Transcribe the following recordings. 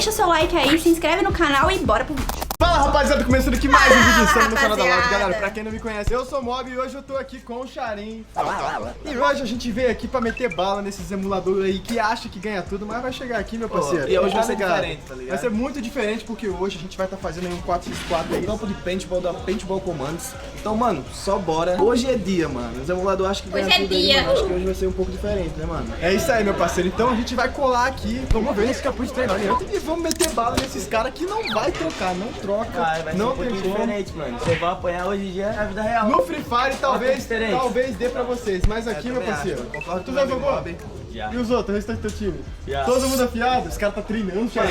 deixa seu like aí, se inscreve no canal e bora pro vídeo. Fala rapaziada, começando aqui mais um vídeo insano no canal da rapaziada. Loud. Galera, pra quem não me conhece, eu sou o Mob e hoje eu tô aqui com o Charim. E hoje a gente veio aqui pra meter bala nesses emuladores aí que acha que ganha tudo, mas vai chegar aqui, meu parceiro. E hoje vai ser ligado? diferente, tá ligado? Vai ser muito diferente porque hoje a gente vai estar fazendo aí um 4x4 aí. Campo de paintball da Paintball Commands. Então, mano, só bora. Hoje é dia, mano. Os emuladores acham que ganha Hoje é tudo dia. aí, mano. Acho que hoje vai ser um pouco diferente, né, mano? É isso aí, meu parceiro. Então a gente vai colar aqui, vamos ver esse capuz de treinamento e vamos meter bala nesses caras que não vai trocar, não troca, Vai ser não um tem pouquinho como. diferente, mano. Você vai apanhar hoje em dia na vida real. No Free Fire talvez diferente. dê pra vocês, mas aqui, meu também parceiro, acho, concordo tu com já o meu jogou? amigo Já. E os outros, o restante do teu time? Já. Todo mundo afiado? Os caras tá treinando, cara.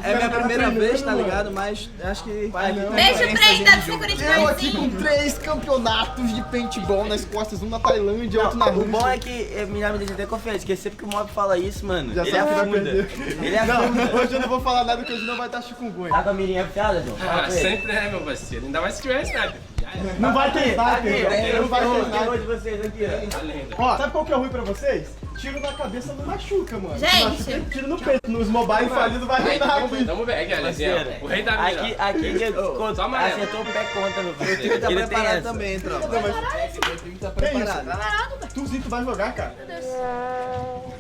É minha primeira vez, tá ligado? Mas acho que vai não. Beijo pra ele, dá Security Eu aqui com Guardzinho. 3 campeonatos de paintball nas costas, um na Tailândia, outro na Não, o Rússia. bom é que já me deixa até confiante, porque sempre que o Mob fala isso, mano, Já ele sabe que vai afunda. perder. Ele afunda. Não, hoje eu não vou falar nada, porque hoje não vai estar chikungunya. Tá com a mirinha afiada, João? Fala Ah, pra ele. sempre é, meu parceiro. Ainda mais se tiver sniper. Já é. Não vai ter Aqui, sniper, não vai ter o sniper. terror de vocês aqui, ó. Tá lenda. Ó, sabe qual que é ruim pra vocês? Tiro na cabeça não machuca, mano. Gente. Machuca, tiro no peito. Nos mobile falidos vai Aí, rodar aqui. Vamos ver aqui, Alezinho. O rei da mira. Aqui que Só amarelo. acertou o pé contra no o time vídeo. tá Ele tem preparado essa. também, tropa. Não, mas O time tá que preparado. isso? Tuzinho, tu vai jogar, cara.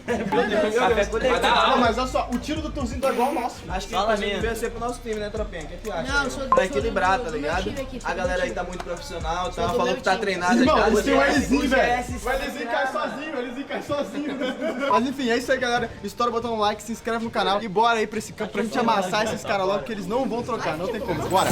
Café com Vai leite. dar Não, aula. mas olha só, o tiro do Tuzinho tá igual ao nosso. Acho que Fala inclusive mesmo. devia ser pro nosso time, né, tropinha? O que tu acha? Não, eu sou Pra equilibrar, tá do meu ligado? time aqui, sou A do galera meu aí tá time. muito profissional, Sou tá do falando meu que tá time. treinado Irmão, já. esse tem o Lzinho, o velho. GS O Lzinho cai sozinho, o Lzinho cai sozinho. Mas enfim, é isso aí, galera. Estoura o botão no like, se inscreve no canal e bora aí pra esse campo pra gente amassar esses caras logo, que eles não vão trocar, não tem como. Bora!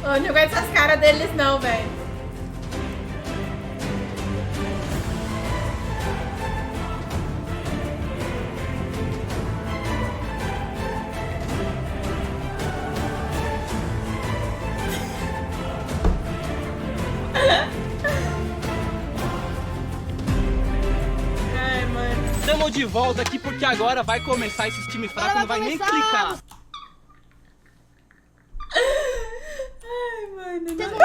Eu não aguento essas caras deles não, velho. Ai, mano. Estamos de volta aqui porque agora vai começar esses time fraco, não vai nem clicar. Ai, mano. Não...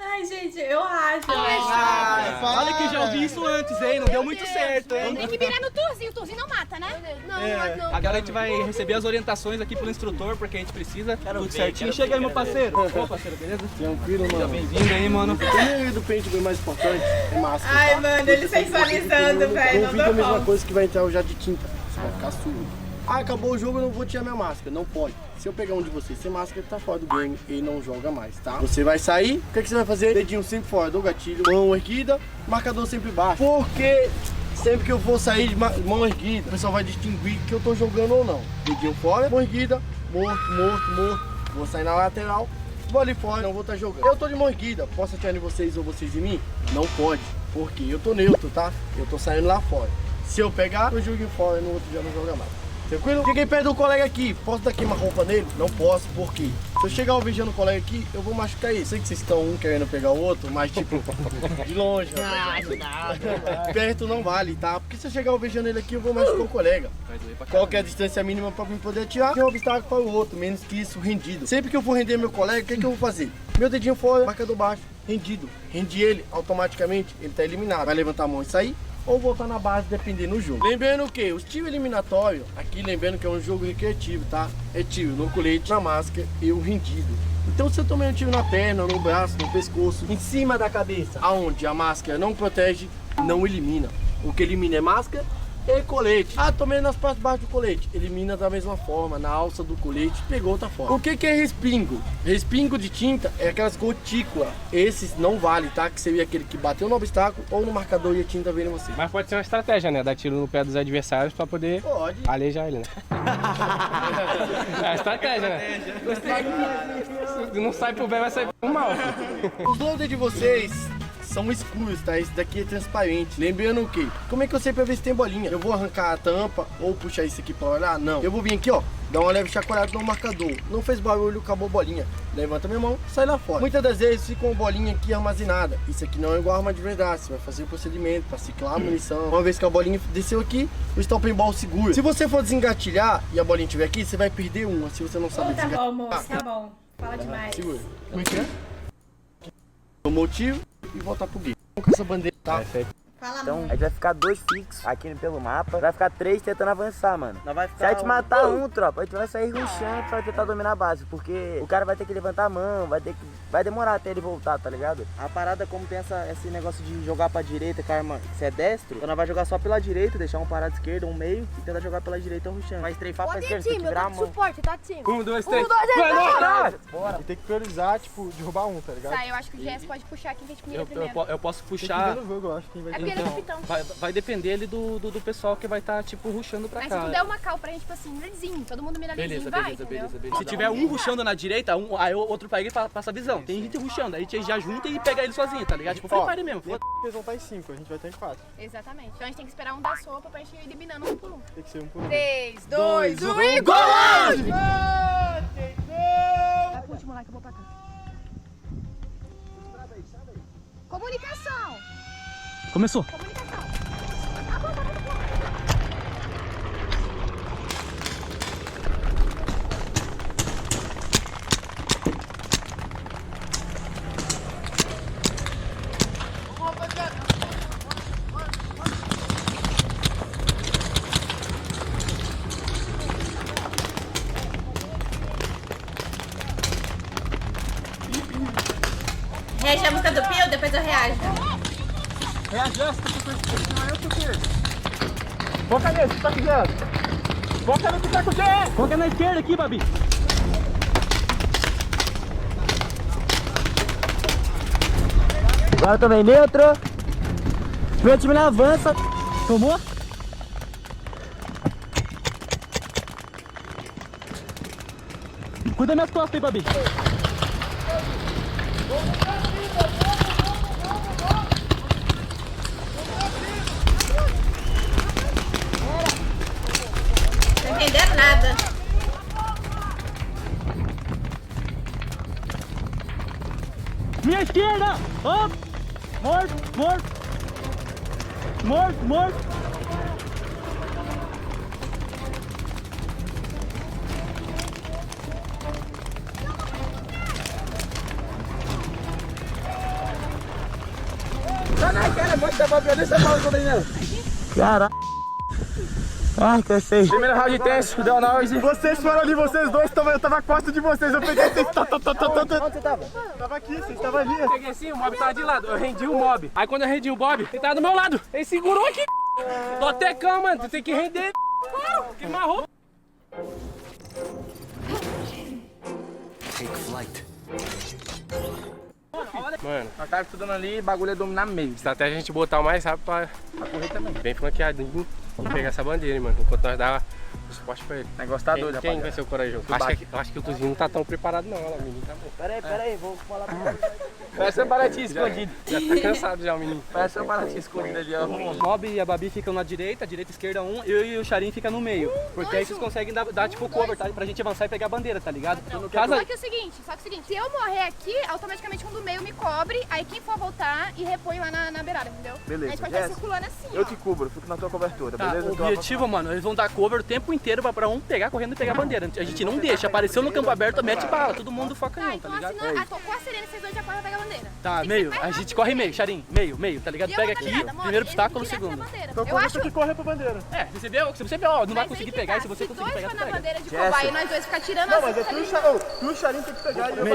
Ai, gente, eu acho, velho. Olha que já ouvi isso antes, hein? Não deu muito certo, hein? Tem que mirar no Turzinho, o Turzinho não mata, né? Não, Agora a gente vai receber as orientações aqui pelo instrutor, porque a gente precisa. Tudo ver, certinho. quero Chega ver, aí, meu quero parceiro. Ô, parceiro, beleza? Tranquilo, Seja mano. bem-vindo aí, mano. O do paintball mais importante é máscara. Ai, mano, ele sensualizando, velho. Não Não fica a dá mesma bom. coisa que vai entrar o já de tinta. Você vai ficar surdo. Ah, acabou o jogo, eu não vou tirar minha máscara. Não pode. Se eu pegar um de vocês sem máscara, ele tá fora do game e não joga mais, tá? Você vai sair, o que você vai fazer? Dedinho sempre fora do gatilho, mão erguida, marcador sempre baixo. Porque sempre que eu for sair de mão erguida, o pessoal vai distinguir que eu tô jogando ou não. Dedinho fora, mão erguida, morto, morto, morto. Vou sair na lateral, vou ali fora, não vou estar jogando. Eu tô de mão erguida, posso atirar em vocês ou vocês em mim? Não pode, porque eu tô neutro, tá? Eu tô saindo lá fora. Se eu pegar, eu jogo em fora e no outro já não joga mais. Tranquilo? Cheguei perto do colega aqui, posso dar queima roupa nele? Não posso, por quê? Se eu chegar alvejando o colega aqui, eu vou machucar ele. Sei que vocês estão um querendo pegar o outro, mas tipo, de longe. Perto não vale, tá? Porque se eu chegar alvejando ele aqui, eu vou machucar o colega. Qual que é a distância mínima pra mim poder atirar? Tem um obstáculo para o outro, menos que isso, rendido. Sempre que eu for render meu colega, o que, que eu vou fazer? Meu dedinho fora, marcador baixo, rendido. Rendi ele, automaticamente, ele tá eliminado. Vai levantar a mão e sair, ou voltar na base, dependendo do jogo. Lembrando o que? Os tiros eliminatórios, aqui lembrando que é um jogo recreativo, tá? É tiro no colete, na máscara e o rendido. Então se eu tomei um tiro na perna, no braço, no pescoço, em cima da cabeça, aonde a máscara não protege, não elimina. O que elimina é máscara e colete. Ah, tomei nas partes baixas do colete. Elimina da mesma forma, na alça do colete, pegou outra forma. O que que é respingo? Respingo de tinta é aquelas gotículas. Esses não vale, tá? Que seria aquele que bateu no obstáculo ou no marcador e a tinta veio em você. Mas pode ser uma estratégia, né? Dar tiro no pé dos adversários pra poder Pode. alejar ele, né? É a estratégia, né? Se não sai pro bem, vai sair pro mal. Os loaders de vocês são escuros, tá? Esse daqui é transparente. Lembrando o quê? Como é que eu sei pra ver se tem bolinha? Eu vou arrancar a tampa ou puxar isso aqui pra olhar? Não. Eu vou vir aqui, ó. dá uma leve chacoalhada no marcador. Não fez barulho, acabou a bolinha. Levanta minha mão, sai lá fora. Muitas das vezes fica uma bolinha aqui armazenada. Isso aqui não é igual arma de verdade. Você vai fazer o procedimento para ciclar a munição. Uma vez que a bolinha desceu aqui, o stop and ball segura. Se você for desengatilhar e a bolinha estiver aqui, você vai perder uma. Se você não sabe Tá desengatilhar. bom, moço, tá bom. Fala demais. Segura. Como é que é? O motivo e voltar pro game. Com essa bandeira, tá? Fala, Então, amor. a gente vai ficar 2 fixos aqui pelo mapa. Vai ficar 3 tentando avançar, mano. Não vai Se ficar a gente matar um, tropa, a gente vai sair rushando pra tentar dominar a base. Porque o cara vai ter que levantar a mão, vai demorar até ele voltar, tá ligado? A parada, como tem esse negócio de jogar pra direita, com a arma, se é destro, então nós vai jogar só pela direita, deixar um parado esquerda, um meio, e tentar jogar pela direita rushando. Vai strafar pra esquerda, tem que virar a mão. Suporte, tá time. 1, 2, 3. 1, 2, 3, Bora! E tem que priorizar, tipo, derrubar um, tá ligado? Sai, eu acho que o GS pode puxar quem que a gente mira primeiro. Eu posso Tem que puxar. ver no jogo, eu acho que quem vai É porque ele é Então, capitão. vai depender ali do pessoal que vai estar, tipo, rushando pra Mas cá. se tu der uma cal pra gente, tipo assim, lisinho, todo mundo mira lisinho, Beleza, vai, beleza, entendeu? beleza. Se tiver um rushando na direita, aí o outro pega e passa a visão. Tem gente rushando, aí a gente já junta e pega ele sozinho, tá ligado? Tipo, Free Fire mesmo. Eles vão estar em 5, a gente vai estar em 4. Exatamente. Então a gente tem que esperar um dar sopa pra gente ir eliminando um por um. Tem que ser um por um. 3, 2, 1 e gol! Vai pro último lá que eu vou pra cá. Comunicação! Começou. Comunicação! Reage a música do Pio, depois eu reajo. Foca nesse, tá cuidando. Foca no que tá cuidando. Foca na esquerda aqui, Babi. Agora também neutro. Meu time não avança. Tomou? Cuida minhas costas aí, Babi. Não entendendo nada. Minha esquerda! Ó! Morto, morto! Morto, morto! Caralho. Ai, cansei. Primeiro round de teste, deu nós. Vocês foram ali, vocês dois, eu tava a costa de vocês, eu peguei vocês. Onde você tava? Tava aqui, vocês estavam ali. Eu peguei assim, o mob tava de lado. Eu rendi o mob. Aí quando eu rendi o mob, ele tava do meu lado. Ele segurou aqui. Tô até cama, mano. Tu tem que render. Claro, que marrou. Mano, Nós tava estudando ali, bagulho é dominar meio. estratégia a gente botar o mais rápido pra correr também. Bem flanqueadinho. Vamos pegar essa bandeira, hein, mano. Enquanto nós dá o suporte pra ele. O negócio tá doido, Quem rapaziada. vai ser o corajoso? Acho que o Tuzinho não tá tão preparado não, olha lá, o menino tá bom. Pera aí, vou falar pra você. Parece um baratinho escondido. Já tá cansado já o menino. Parece um baratinho escondido ali, ó. O Mob e a Babi ficam na direita, e esquerda um, eu e o Charim ficam no meio. Porque aí vocês conseguem dar tipo cover, tá? Pra gente avançar e pegar a bandeira, tá ligado? No caso, Só que é o seguinte, se eu morrer aqui, automaticamente um do meio me cobre, aí quem for voltar e repõe lá na beirada, entendeu? Beleza, A gente pode estar Jess, circulando assim, Eu ó. te cubro, fico na tua cobertura, tá, beleza? o objetivo, mano, eles vão dar cover o tempo inteiro pra um pegar correndo e pegar a bandeira. A gente não deixa, apareceu no campo aberto, mete bala, todo mundo foca em Tá, um, tá então ligado? assim, tocou a sirene, vocês dois já correm pegar a bandeira. Tá, Tem que meio, ser mais a gente rápido corre possível. meio, Charim, meio, tá ligado? E Pega outra aqui, parada, Mob, primeiro eles obstáculo, têm que direto segundo. na bandeira. Então Eu por acho isso que correr pra bandeira. É, se você vê, ó, não vai mas conseguir aí que pegar, e tá, se você conseguir dois pegar, for você na pega. bandeira de cobaia e nós dois ficar tirando Não, as mas é que o Charim tem que pegar e eu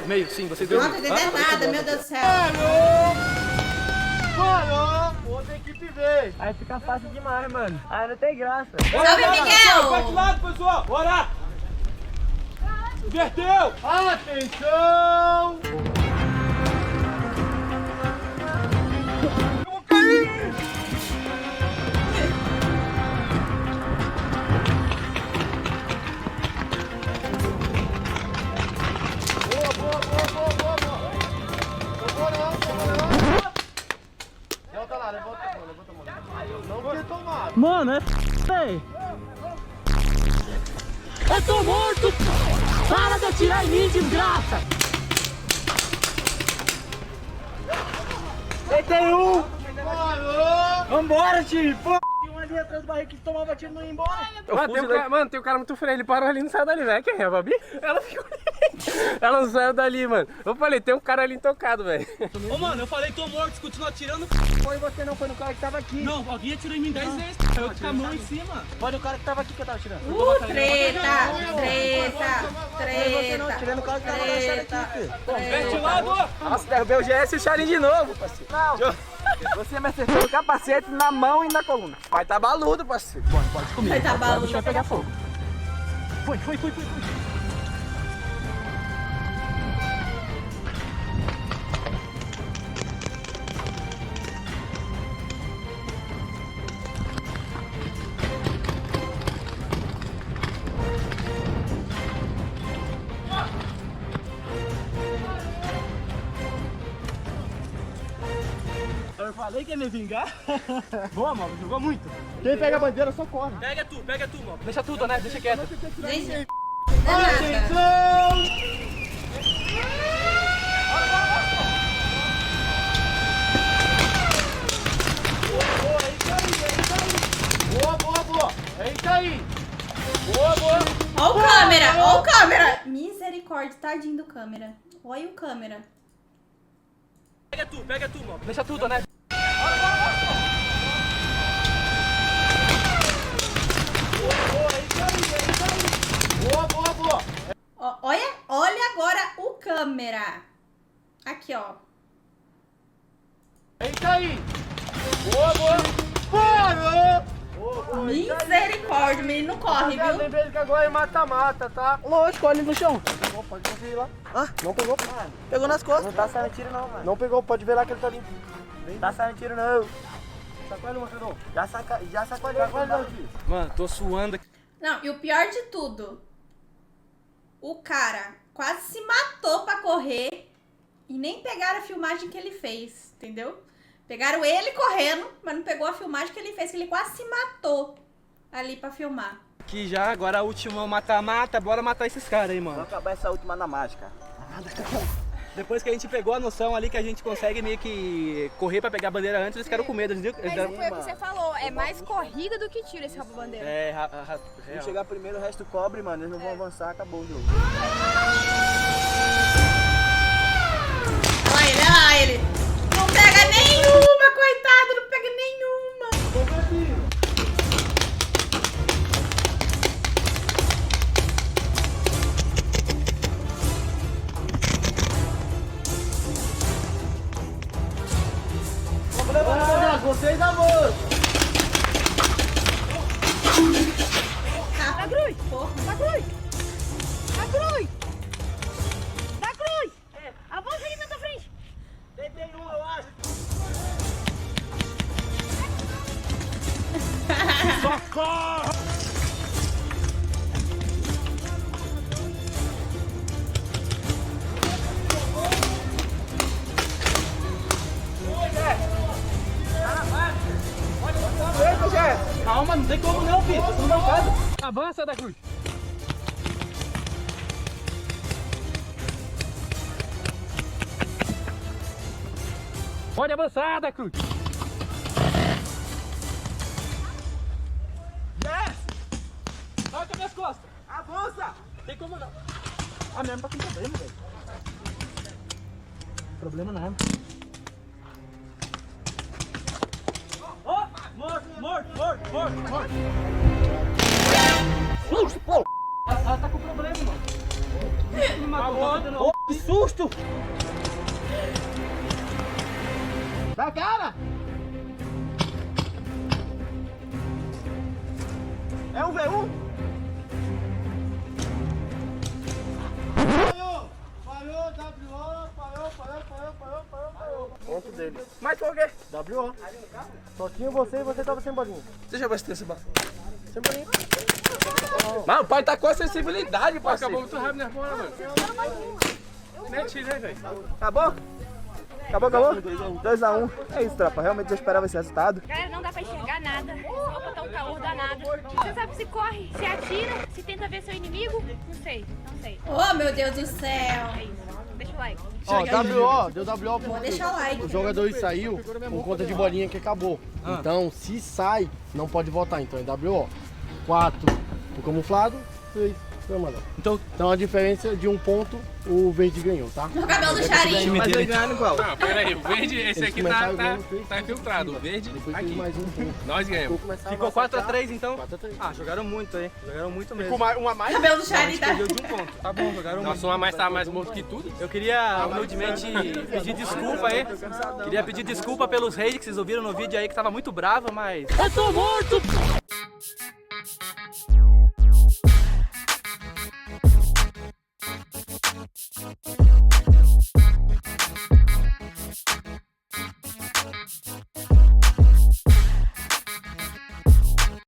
Meio, sim, vocês dois. Não tô entendendo nada, meu Deus do céu. Mano, outra equipe veio. Aí fica fácil demais, mano. Aí não tem graça. Salve, Miguel! lado, pessoal, bora! Inverteu! Atenção! Levanta lá, levanta a mão. Não quer tomar. Mano, é véi. Eu tô morto! Para de atirar em mim, desgraça! Tem um! Vambora, time! Pô, tinha um ali atrás do barril que tomava tiro e não ia embora. Mano, tem um cara muito feio, ele parou ali e não saiu dali, velho. Quem é a Babi? Ela ficou ali. Ela não saiu dali, mano. Eu falei, tem um cara ali intocado, velho. Ô, mano, eu falei, tô morto, você continua atirando. Foi você não, foi no cara que tava aqui. Não, alguém atirou em mim 10 vezes. Eu com a mão em cima. Foi no cara que tava aqui que eu tava tirando. Treta, Foi você não, tirando o cara que tava abraçado aqui, filho. Ventilado! Nossa, derrubei o GS e o Charim de novo, parceiro. Não, você me acertou no capacete, na mão e na coluna. Vai tá baludo, parceiro. Pode comigo. Vai tá baludo. O bicho vai pegar fogo. Foi. Eu falei que ia me vingar. Boa, mano, jogou muito. Quem pega a bandeira só corre. Pega tu, mano. Deixa tudo, né? Deixa quieto. Gente, não é nada. Boa. Eita aí! Ó o câmera. Misericórdia, tadinho do câmera. Olha o câmera. Pega tu, mano. Deixa tudo, né? Boa. Olha agora o câmera. Aqui, ó. Eita aí! Misericórdia, o menino não corre, viu? Lembrei que agora é mata-mata, tá? Lógico, olha ali no chão. Pode conferir lá. Ah, Não pegou? pegou nas costas. Não tá saindo tiro não, mano. Não pegou, pode ver lá que ele tá limpo. Não tá saindo tiro não. Sacola, Marcadão. Já sacolhei. Mano, tô suando aqui. Não, e o pior de tudo, o cara quase se matou pra correr e nem pegaram a filmagem que ele fez, entendeu? Pegaram ele correndo, mas não pegou a filmagem que ele fez, que ele quase se matou ali pra filmar. Aqui já, agora a última mata-mata. Bora matar esses caras aí, mano. Vamos acabar essa última na mágica. Depois que a gente pegou a noção ali que a gente consegue meio que correr pra pegar a bandeira antes, eles ficaram com medo. Eles Mas deram... foi o que você falou, é mais corrida do que tiro esse rouba-bandeira. É, Se chegar primeiro, o resto cobre, mano. Eles não vão avançar, acabou o jogo. Olha lá ele. Não pega nenhuma, coitado, não pega nenhuma. Gostei da moça. Tá cruz. Da cruz! Da cruz! Da cruz! Avança aqui na tua frente! Tem um, eu acho. Calma, não tem como não, filho. Tô mancado. Avança, da cruz. Pode avançar, da cruz. Yes! Toca minhas costas. Avança! Tem como não. Ah, mesmo tá com problema, velho. Problema nada. Morto. Ela tá com problema, mano. Me matou, Que susto! Da cara! É um V1? Falhou, W.O. Falhou. Ponto deles. Mas qual que é? W.O. Só tinha você e você tava sem bolinha. Deixa eu ver se tem esse bafo. Sem bolinha. Mano, o pai tá com acessibilidade, parceiro. Acabou muito rápido, né, porra, mano? Nem atirei, velho. Tá bom? Acabou? 2x1. É isso, tropa. Realmente eu esperava esse resultado. Galera, não dá pra enxergar nada. Essa roupa tá um calor danado. Você sabe se corre, se atira, se tenta ver seu inimigo? Não sei. Oh, meu Deus do céu. É isso. Deixa o like. Ó, WO, deu WO Vou deixar o like. o jogador saiu com conta de bolinha que acabou. Então, se sai, não pode voltar. Então é WO. 4 o camuflado, 3 o amarelo. Então a diferença de 1 ponto, o verde ganhou, tá? O cabelo do Charinho. Mas ele ganhar igual. Não, pera aí, o verde, esse Eles aqui começaram tá ganhando 3, tá infiltrado. O verde, Depois aqui. tem mais 1 ponto. Nós ganhamos. Ficou 4x3 então? 4-3. Ah, jogaram muito aí. Jogaram muito mesmo. Um a mais? O cabelo do Charinho tá... Perdeu de 1 ponto. Tá bom, jogaram muito. Nossa, um a mais tava mais morto que tudo. Eu queria humildemente pedir desculpa aí. Queria pedir desculpa pelos haters que vocês ouviram no vídeo aí que tava muito bravo, mas... Eu tô morto!